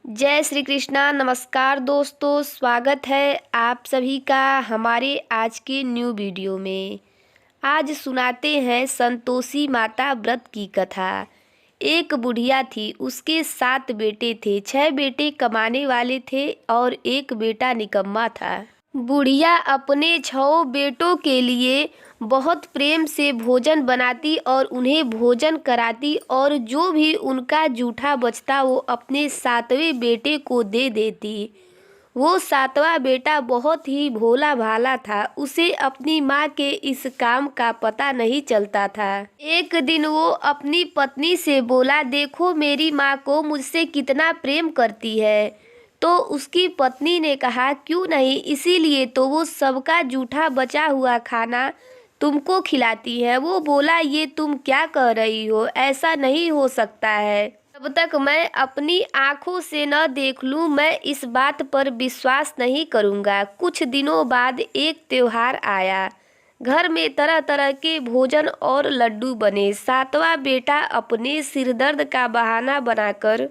जय श्री कृष्णा। नमस्कार दोस्तों, स्वागत है आप सभी का हमारे आज के न्यू वीडियो में। आज सुनाते हैं संतोषी माता व्रत की कथा। एक बुढ़िया थी, उसके 7 बेटे थे। 6 बेटे कमाने वाले थे और एक बेटा निकम्मा था। बुढ़िया अपने 6 बेटों के लिए बहुत प्रेम से भोजन बनाती और उन्हें भोजन कराती, और जो भी उनका जूठा बचता वो अपने 7वें बेटे को दे देती। वो 7वां बेटा बहुत ही भोला भाला था। उसे अपनी माँ के इस काम का पता नहीं चलता था। एक दिन वो अपनी पत्नी से बोला, देखो मेरी माँ को मुझसे कितना प्रेम करती है। तो उसकी पत्नी ने कहा, क्यों नहीं, इसीलिए तो वो सबका जूठा बचा हुआ खाना तुमको खिलाती है। वो बोला, ये तुम क्या कह रही हो, ऐसा नहीं हो सकता है। जब तक मैं अपनी आंखों से न देख लूं, मैं इस बात पर विश्वास नहीं करूंगा। कुछ दिनों बाद एक त्योहार आया। घर में तरह तरह के भोजन और लड्डू बने। 7वां बेटा अपने सिरदर्द का बहाना बनाकर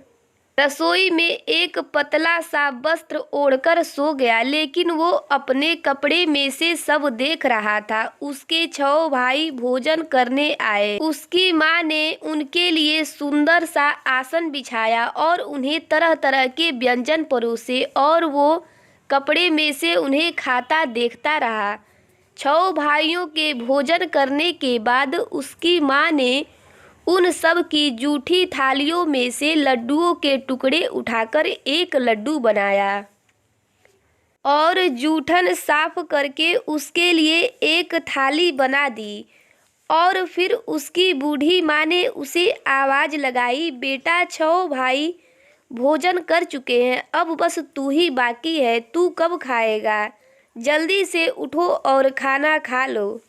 रसोई में एक पतला सा वस्त्र ओढ़कर सो गया, लेकिन वो अपने कपड़े में से सब देख रहा था। उसके 6 भाई भोजन करने आए। उसकी माँ ने उनके लिए सुंदर सा आसन बिछाया और उन्हें तरह तरह के व्यंजन परोसे, और वो कपड़े में से उन्हें खाता देखता रहा। 6 भाइयों के भोजन करने के बाद उसकी माँ ने उन सब की जूठी थालियों में से लड्डुओं के टुकड़े उठाकर एक लड्डू बनाया और जूठन साफ करके उसके लिए एक थाली बना दी। और फिर उसकी बूढ़ी माँ ने उसे आवाज़ लगाई, बेटा 6 भाई भोजन कर चुके हैं, अब बस तू ही बाकी है। तू कब खाएगा? जल्दी से उठो और खाना खा लो।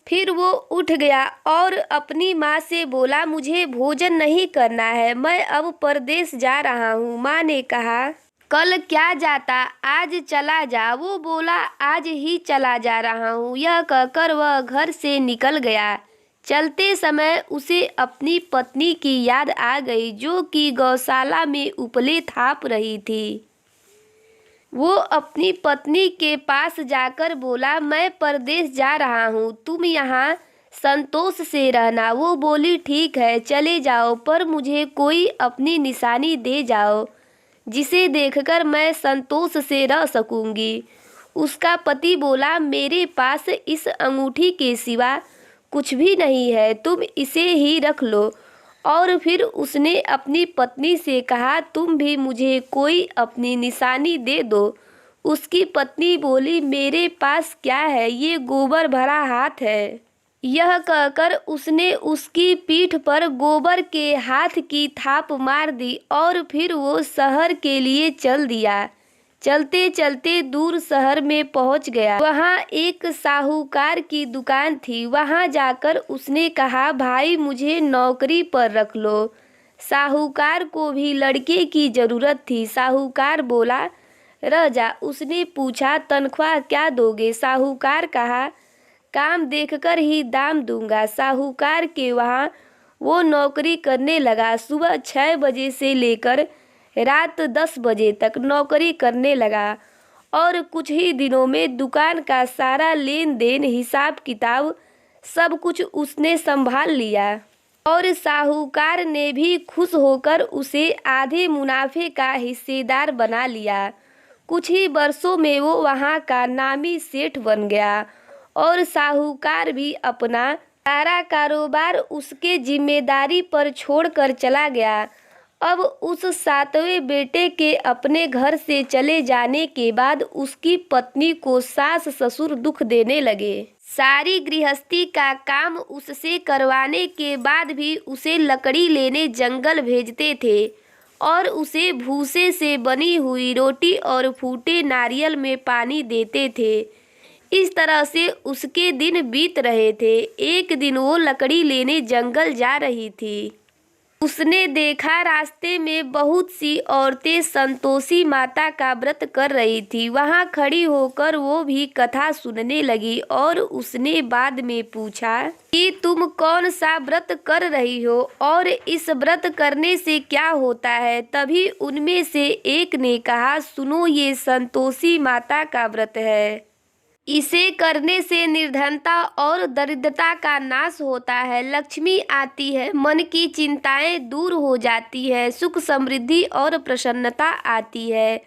फिर वो उठ गया और अपनी माँ से बोला, मुझे भोजन नहीं करना है, मैं अब परदेश जा रहा हूँ। माँ ने कहा, कल क्या जाता, आज चला जा। वो बोला, आज ही चला जा रहा हूँ। यह कहकर वह घर से निकल गया। चलते समय उसे अपनी पत्नी की याद आ गई, जो कि गौशाला में उपले थाप रही थी। वो अपनी पत्नी के पास जाकर बोला, मैं परदेश जा रहा हूँ, तुम यहाँ संतोष से रहना। वो बोली, ठीक है, चले जाओ, पर मुझे कोई अपनी निशानी दे जाओ, जिसे देखकर मैं संतोष से रह सकूंगी। उसका पति बोला, मेरे पास इस अंगूठी के सिवा कुछ भी नहीं है, तुम इसे ही रख लो। और फिर उसने अपनी पत्नी से कहा, तुम भी मुझे कोई अपनी निशानी दे दो। उसकी पत्नी बोली, मेरे पास क्या है, ये गोबर भरा हाथ है। यह कहकर उसने उसकी पीठ पर गोबर के हाथ की थाप मार दी और फिर वो शहर के लिए चल दिया। चलते चलते दूर शहर में पहुंच गया। वहां एक साहूकार की दुकान थी। वहां जाकर उसने कहा, भाई मुझे नौकरी पर रख लो। साहूकार को भी लड़के की जरूरत थी। साहूकार बोला, रह जा। उसने पूछा, तनख्वाह क्या दोगे? साहूकार कहा, काम देखकर ही दाम दूंगा। साहूकार के वहाँ वो नौकरी करने लगा। सुबह 6 बजे से लेकर रात 10 बजे तक नौकरी करने लगा, और कुछ ही दिनों में दुकान का सारा लेन देन, हिसाब किताब सब कुछ उसने संभाल लिया। और साहूकार ने भी खुश होकर उसे आधे मुनाफे का हिस्सेदार बना लिया। कुछ ही वर्षों में वो वहाँ का नामी सेठ बन गया, और साहूकार भी अपना सारा कारोबार उसके जिम्मेदारी पर छोड़कर चला गया। अब उस 7वें बेटे के अपने घर से चले जाने के बाद उसकी पत्नी को सास ससुर दुख देने लगे। सारी गृहस्थी का काम उससे करवाने के बाद भी उसे लकड़ी लेने जंगल भेजते थे, और उसे भूसे से बनी हुई रोटी और फूटे नारियल में पानी देते थे। इस तरह से उसके दिन बीत रहे थे। एक दिन वो लकड़ी लेने जंगल जा रही थी। उसने देखा रास्ते में बहुत सी औरतें संतोषी माता का व्रत कर रही थी। वहां खड़ी होकर वो भी कथा सुनने लगी और उसने बाद में पूछा कि तुम कौन सा व्रत कर रही हो और इस व्रत करने से क्या होता है। तभी उनमें से एक ने कहा, सुनो, ये संतोषी माता का व्रत है। इसे करने से निर्धनता और दरिद्रता का नाश होता है, लक्ष्मी आती है, मन की चिंताएं दूर हो जाती है, सुख समृद्धि और प्रसन्नता आती है।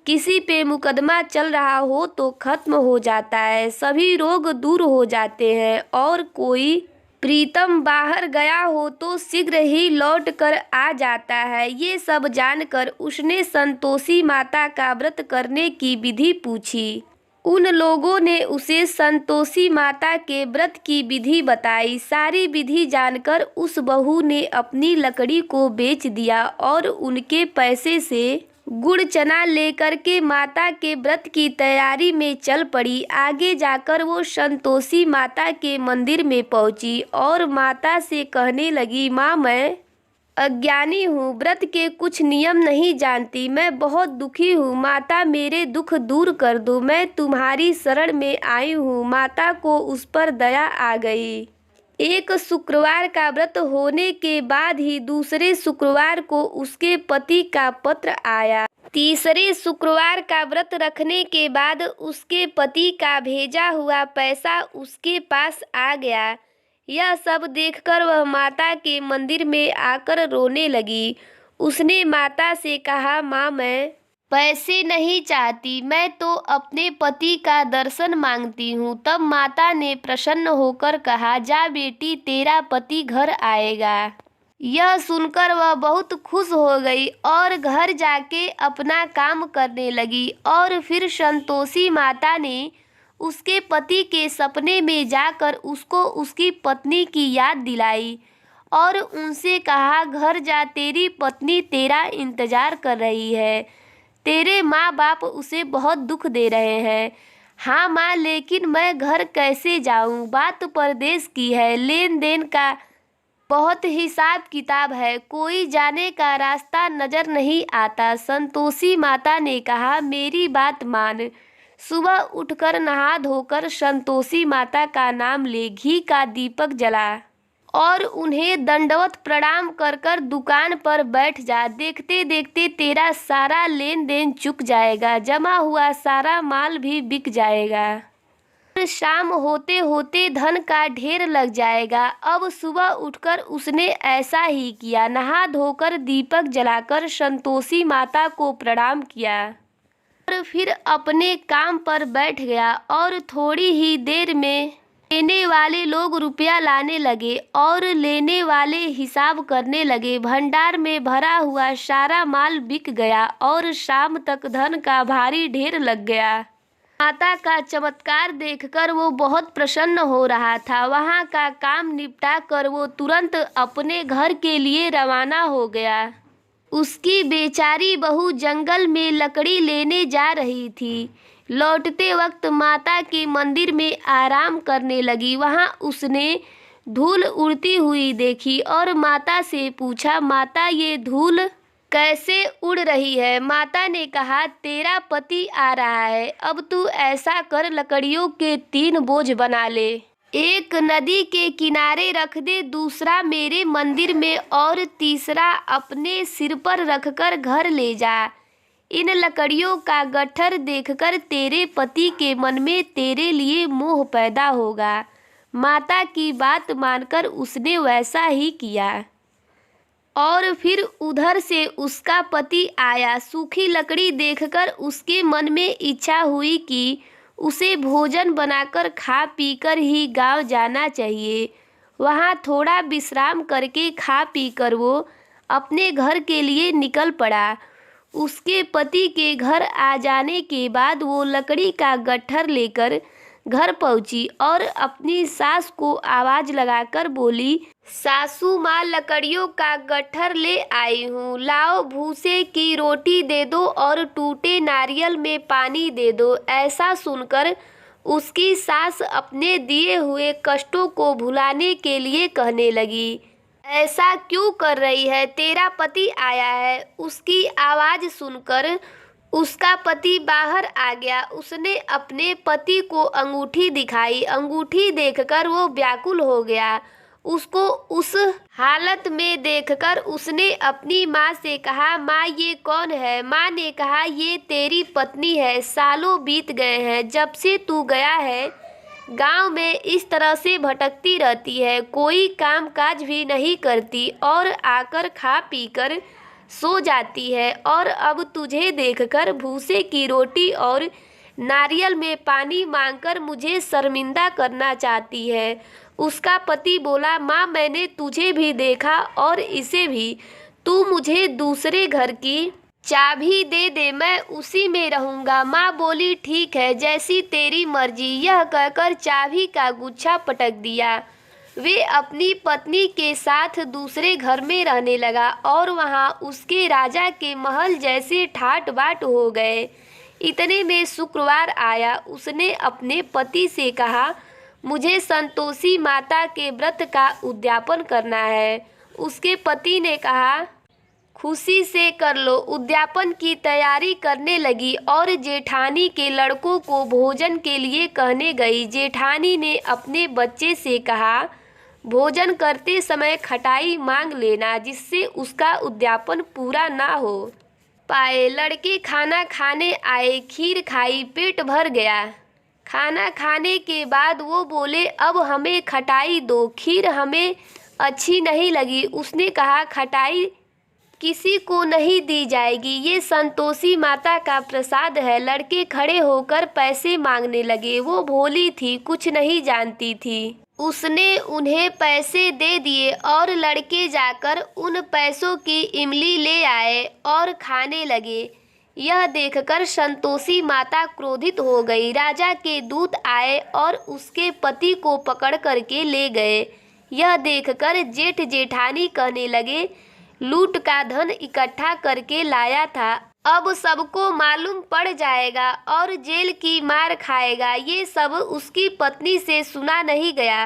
किसी पे मुकदमा चल रहा हो तो खत्म हो जाता है, सभी रोग दूर हो जाते हैं और कोई प्रीतम बाहर गया हो तो शीघ्र ही लौट कर आ जाता है। ये सब जानकर उसने संतोषी माता का व्रत करने की विधि पूछी। उन लोगों ने उसे संतोषी माता के व्रत की विधि बताई। सारी विधि जानकर उस बहू ने अपनी लकड़ी को बेच दिया और उनके पैसे से गुड़ चना लेकर के माता के व्रत की तैयारी में चल पड़ी। आगे जाकर वो संतोषी माता के मंदिर में पहुंची और माता से कहने लगी, माँ, मैं अज्ञानी हूँ, व्रत के कुछ नियम नहीं जानती, मैं बहुत दुखी हूँ, माता मेरे दुख दूर कर दो, मैं तुम्हारी शरण में आई हूँ। माता को उस पर दया आ गई। एक शुक्रवार का व्रत होने के बाद ही दूसरे शुक्रवार को उसके पति का पत्र आया। तीसरे शुक्रवार का व्रत रखने के बाद उसके पति का भेजा हुआ पैसा उसके पास आ गया। यह सब देखकर वह माता के मंदिर में आकर रोने लगी। उसने माता से कहा, माँ, मैं पैसे नहीं चाहती, मैं तो अपने पति का दर्शन मांगती हूँ। तब माता ने प्रसन्न होकर कहा, जा बेटी, तेरा पति घर आएगा। यह सुनकर वह बहुत खुश हो गई और घर जाके अपना काम करने लगी। और फिर संतोषी माता ने उसके पति के सपने में जाकर उसको उसकी पत्नी की याद दिलाई और उनसे कहा, घर जा, तेरी पत्नी तेरा इंतजार कर रही है, तेरे माँ बाप उसे बहुत दुख दे रहे हैं। हाँ माँ, लेकिन मैं घर कैसे जाऊँ? बात परदेश की है, लेन देन का बहुत हिसाब किताब है, कोई जाने का रास्ता नजर नहीं आता। संतोषी माता ने कहा, मेरी बात मान, सुबह उठकर नहा धोकर संतोषी माता का नाम ले, घी का दीपक जला और उन्हें दंडवत प्रणाम कर कर दुकान पर बैठ जा। देखते देखते तेरा सारा लेन देन चुक जाएगा, जमा हुआ सारा माल भी बिक जाएगा। शाम होते होते धन का ढेर लग जाएगा। अब सुबह उठकर उसने ऐसा ही किया। नहा धोकर दीपक जलाकर संतोषी माता को प्रणाम किया और फिर अपने काम पर बैठ गया। और थोड़ी ही देर में देने वाले लोग रुपया लाने लगे और लेने वाले हिसाब करने लगे। भंडार में भरा हुआ सारा माल बिक गया और शाम तक धन का भारी ढेर लग गया। माता का चमत्कार देखकर वो बहुत प्रसन्न हो रहा था। वहाँ का काम निपटा कर वो तुरंत अपने घर के लिए रवाना हो गया। उसकी बेचारी बहू जंगल में लकड़ी लेने जा रही थी। लौटते वक्त माता के मंदिर में आराम करने लगी। वहाँ उसने धूल उड़ती हुई देखी और माता से पूछा, माता, ये धूल कैसे उड़ रही है? माता ने कहा, तेरा पति आ रहा है, अब तू ऐसा कर, लकड़ियों के 3 बोझ बना ले, एक नदी के किनारे रख दे, दूसरा मेरे मंदिर में और तीसरा अपने सिर पर रखकर घर ले जा। इन लकड़ियों का गट्ठर देखकर तेरे पति के मन में तेरे लिए मोह पैदा होगा। माता की बात मानकर उसने वैसा ही किया और फिर उधर से उसका पति आया। सूखी लकड़ी देखकर उसके मन में इच्छा हुई कि उसे भोजन बनाकर खा पीकर ही गांव जाना चाहिए। वहां थोड़ा विश्राम करके खा पीकर वो अपने घर के लिए निकल पड़ा। उसके पति के घर आ जाने के बाद वो लकड़ी का गट्ठर लेकर घर पहुंची और अपनी सास को आवाज लगाकर बोली, सासू माँ, लकड़ियों का गट्ठर ले आई हूँ, लाओ, भूसे की रोटी दे दो और टूटे नारियल में पानी दे दो। ऐसा सुनकर उसकी सास अपने दिए हुए कष्टों को भुलाने के लिए कहने लगी, ऐसा क्यों कर रही है? तेरा पति आया है। उसकी आवाज़ सुनकर उसका पति बाहर आ गया। उसने अपने पति को अंगूठी दिखाई। अंगूठी देखकर वो व्याकुल हो गया। उसको उस हालत में देखकर उसने अपनी माँ से कहा, माँ ये कौन है? माँ ने कहा, ये तेरी पत्नी है। सालों बीत गए हैं जब से तू गया है। गांव में इस तरह से भटकती रहती है, कोई काम काज भी नहीं करती और आकर खा पीकर सो जाती है। और अब तुझे देखकर भूसे की रोटी और नारियल में पानी मांगकर मुझे शर्मिंदा करना चाहती है। उसका पति बोला, माँ मैंने तुझे भी देखा और इसे भी। तू मुझे दूसरे घर की चाबी दे दे, मैं उसी में रहूंगा। माँ बोली, ठीक है, जैसी तेरी मर्जी। यह कहकर चाबी का गुच्छा पटक दिया। वे अपनी पत्नी के साथ दूसरे घर में रहने लगा और वहाँ उसके राजा के महल जैसे ठाट बाट हो गए। इतने में शुक्रवार आया। उसने अपने पति से कहा, मुझे संतोषी माता के व्रत का उद्यापन करना है। उसके पति ने कहा, खुशी से कर लो। उद्यापन की तैयारी करने लगी और जेठानी के लड़कों को भोजन के लिए कहने गई। जेठानी ने अपने बच्चे से कहा, भोजन करते समय खटाई मांग लेना, जिससे उसका उद्यापन पूरा ना हो पाए। लड़के खाना खाने आए, खीर खाई, पेट भर गया। खाना खाने के बाद वो बोले, अब हमें खटाई दो। खीर हमें अच्छी नहीं लगी। उसने कहा, खटाई किसी को नहीं दी जाएगी, ये संतोषी माता का प्रसाद है। लड़के खड़े होकर पैसे मांगने लगे। वो भोली थी, कुछ नहीं जानती थी। उसने उन्हें पैसे दे दिए और लड़के जाकर उन पैसों की इमली ले आए और खाने लगे। यह देखकर संतोषी माता क्रोधित हो गई। राजा के दूत आए और उसके पति को पकड़ करके ले गए। यह देखकर जेठ जेठानी कहने लगे, लूट का धन इकट्ठा करके लाया था, अब सबको मालूम पड़ जाएगा और जेल की मार खाएगा। ये सब उसकी पत्नी से सुना नहीं गया।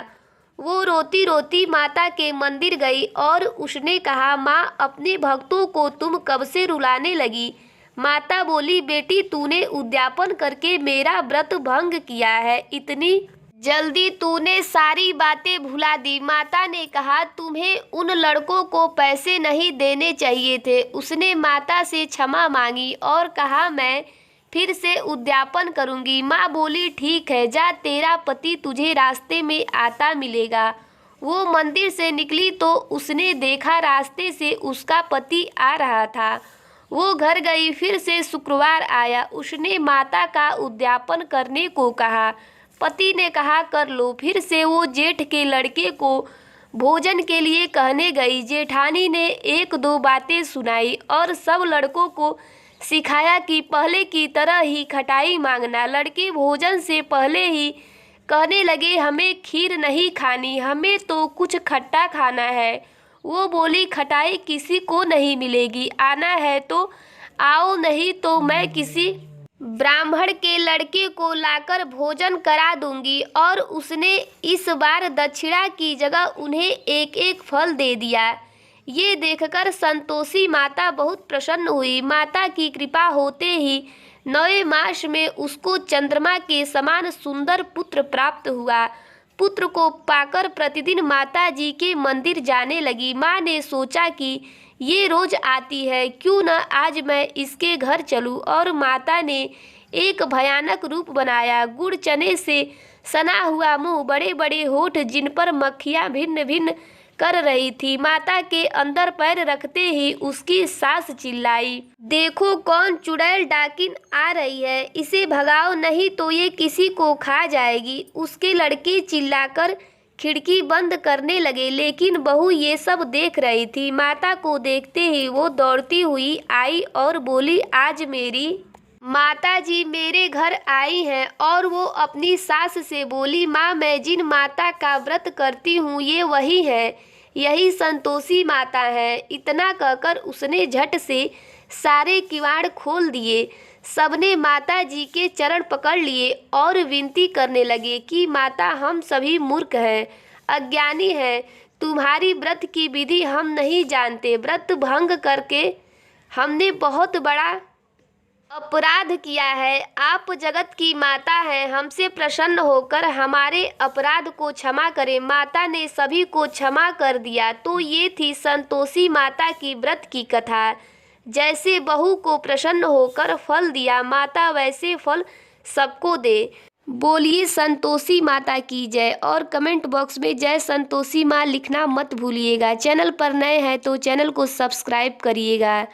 वो रोती रोती माता के मंदिर गई और उसने कहा, माँ अपने भक्तों को तुम कब से रुलाने लगी? माता बोली, बेटी तूने उद्यापन करके मेरा व्रत भंग किया है। इतनी जल्दी तूने सारी बातें भुला दी। माता ने कहा, तुम्हें उन लड़कों को पैसे नहीं देने चाहिए थे। उसने माता से क्षमा मांगी और कहा, मैं फिर से उद्यापन करूंगी। माँ बोली, ठीक है, जा, तेरा पति तुझे रास्ते में आता मिलेगा। वो मंदिर से निकली तो उसने देखा रास्ते से उसका पति आ रहा था। वो घर गई। फिर से शुक्रवार आया। उसने माता का उद्यापन करने को कहा। पति ने कहा, कर लो। फिर से वो जेठ के लड़के को भोजन के लिए कहने गई। जेठानी ने एक दो बातें सुनाई और सब लड़कों को सिखाया कि पहले की तरह ही खटाई मांगना। लड़के भोजन से पहले ही कहने लगे, हमें खीर नहीं खानी, हमें तो कुछ खट्टा खाना है। वो बोली, खटाई किसी को नहीं मिलेगी, आना है तो आओ, नहीं तो मैं किसी ब्राह्मण के लड़के को लाकर भोजन करा दूंगी। और उसने इस बार दक्षिणा की जगह उन्हें एक एक फल दे दिया। ये देखकर संतोषी माता बहुत प्रसन्न हुई। माता की कृपा होते ही 9वें मास में उसको चंद्रमा के समान सुंदर पुत्र प्राप्त हुआ। पुत्र को पाकर प्रतिदिन माता जी के मंदिर जाने लगी। माँ ने सोचा कि ये रोज आती है, क्यों न आज मैं इसके घर चलूं। और माता ने एक भयानक रूप बनाया। गुड़ चने से सना हुआ मुंह, बड़े बड़े होठ, जिन पर मक्खियाँ भिन्न भिन्न कर रही थी। माता के अंदर पैर रखते ही उसकी सास चिल्लाई, देखो कौन चुड़ैल डाकिन आ रही है, इसे भगाओ, नहीं तो ये किसी को खा जाएगी। उसके लड़के चिल्लाकर खिड़की बंद करने लगे, लेकिन बहू ये सब देख रही थी। माता को देखते ही वो दौड़ती हुई आई और बोली, आज मेरी माता जी मेरे घर आई हैं। और वो अपनी सास से बोली, माँ मैं जिन माता का व्रत करती हूँ ये वही है, यही संतोषी माता है। इतना कहकर उसने झट से सारे किवाड़ खोल दिए। सबने माता जी के चरण पकड़ लिए और विनती करने लगे कि माता हम सभी मूर्ख हैं, अज्ञानी हैं, तुम्हारी व्रत की विधि हम नहीं जानते। व्रत भंग करके हमने बहुत बड़ा अपराध किया है। आप जगत की माता हैं, हमसे प्रसन्न होकर हमारे अपराध को क्षमा करें। माता ने सभी को क्षमा कर दिया। तो ये थी संतोषी माता की व्रत की कथा। जैसे बहू को प्रसन्न होकर फल दिया, माता वैसे फल सबको दे। बोलिए संतोषी माता की जय और कमेंट बॉक्स में जय संतोषी माँ लिखना मत भूलिएगा। चैनल पर नए हैं तो चैनल को सब्सक्राइब करिएगा।